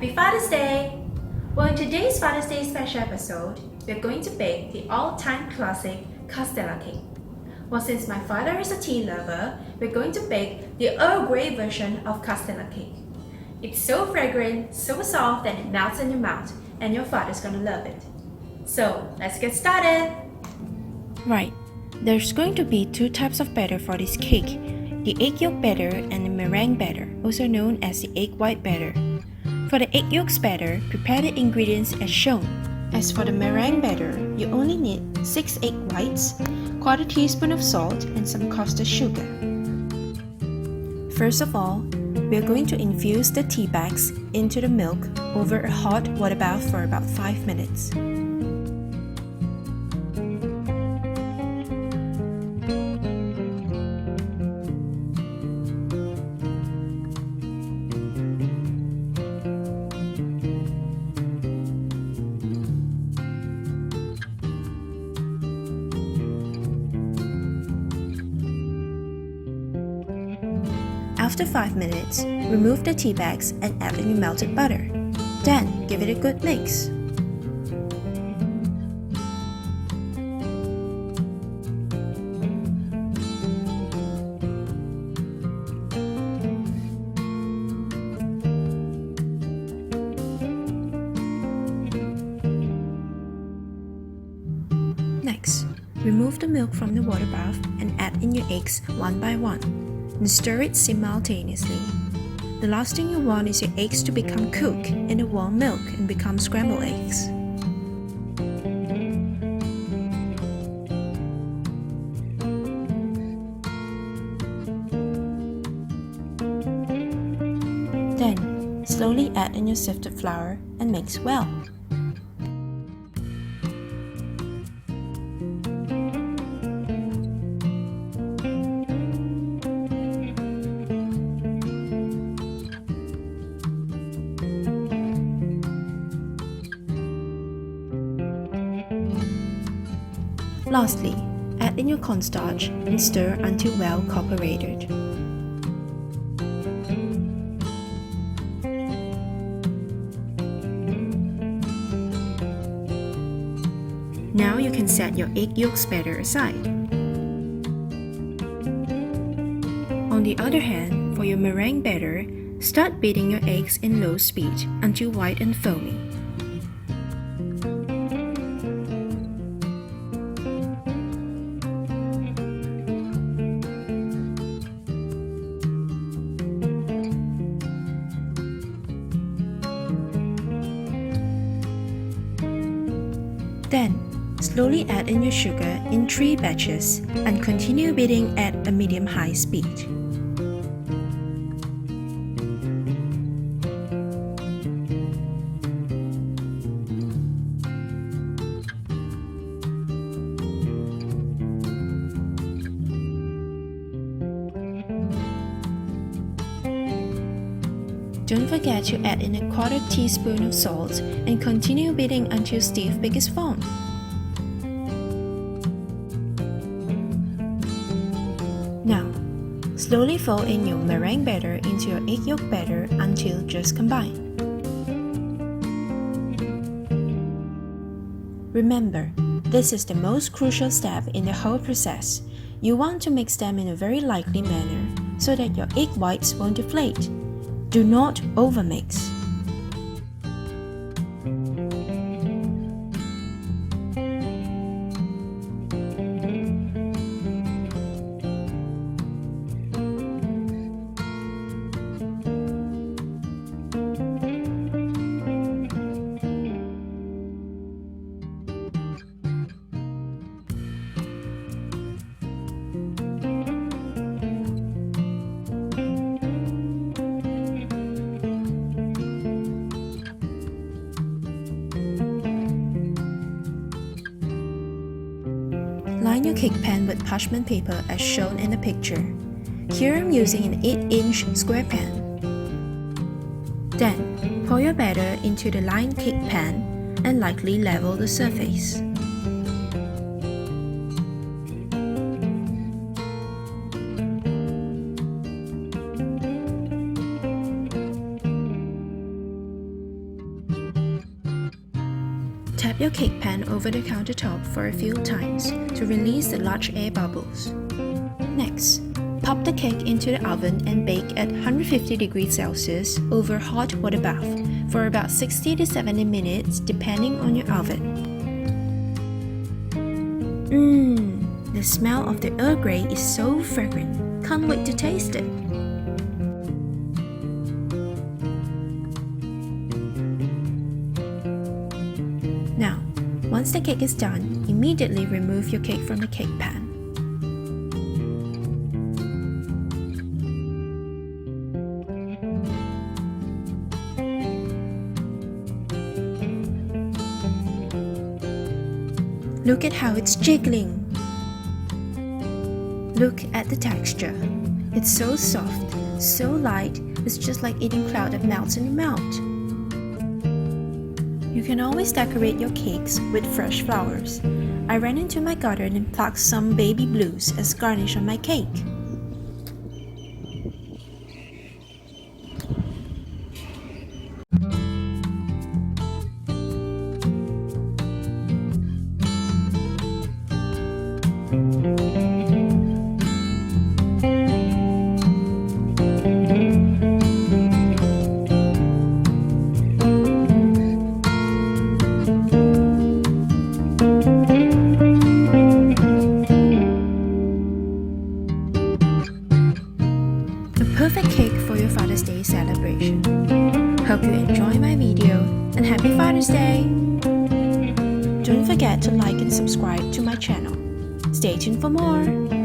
Happy Father's Day! Well, in today's Father's Day special episode, we're going to bake the all-time classic Castella cake. Well, since my father is a tea lover, we're going to bake the Earl Grey version of Castella cake. It's so fragrant, so soft that it melts in your mouth, and your father's gonna love it. So, let's get started! Right, there's going to be two types of batter for this cake, the egg yolk batter and the meringue batter, also known as the egg white batter. For the egg yolks batter, prepare the ingredients as shown. As for the meringue batter, you only need 6 egg whites, quarter teaspoon of salt, and some castor sugar. First of all, we are going to infuse the tea bags into the milk over a hot water bath for about 5 minutes. After 5 minutes, remove the tea bags and add in your melted butter. Then, give it a good mix. Next, remove the milk from the water bath and add in your eggs one by one. And stir it simultaneously. The last thing you want is your eggs to become cooked in the warm milk and become scrambled eggs. Then, slowly add in your sifted flour and mix well. Lastly, add in your cornstarch and stir until well cooperated. Now you can set your egg yolks batter aside. On the other hand, for your meringue batter, start beating your eggs in low speed until white and foamy. Then, slowly add in your sugar in 3 batches and continue beating at a medium-high speed. Don't forget to add in a quarter teaspoon of salt and continue beating until stiff biggest form. Now, slowly fold in your meringue batter into your egg yolk batter until just combined. Remember, this is the most crucial step in the whole process. You want to mix them in a very lightly manner so that your egg whites won't deflate. Do not overmix. Line your cake pan with parchment paper as shown in the picture. Here I'm using an 8-inch square pan. Then, pour your batter into the lined cake pan and lightly level the surface. your cake pan over the countertop for a few times to release the large air bubbles. Next, pop the cake into the oven and bake at 150 degrees Celsius over hot water bath for about 60 to 70 minutes depending on your oven. The smell of the Earl Grey is so fragrant. Can't wait to taste it. Now, once the cake is done, immediately remove your cake from the cake pan. Look at how it's jiggling. Look at the texture. It's so soft, so light, it's just like eating cloud that melts in your mouth. You can always decorate your cakes with fresh flowers. I ran into my garden and plucked some baby blues as garnish on my cake. Perfect cake for your Father's Day celebration. Hope you enjoy my video and happy Father's Day! Don't forget to like and subscribe to my channel. Stay tuned for more!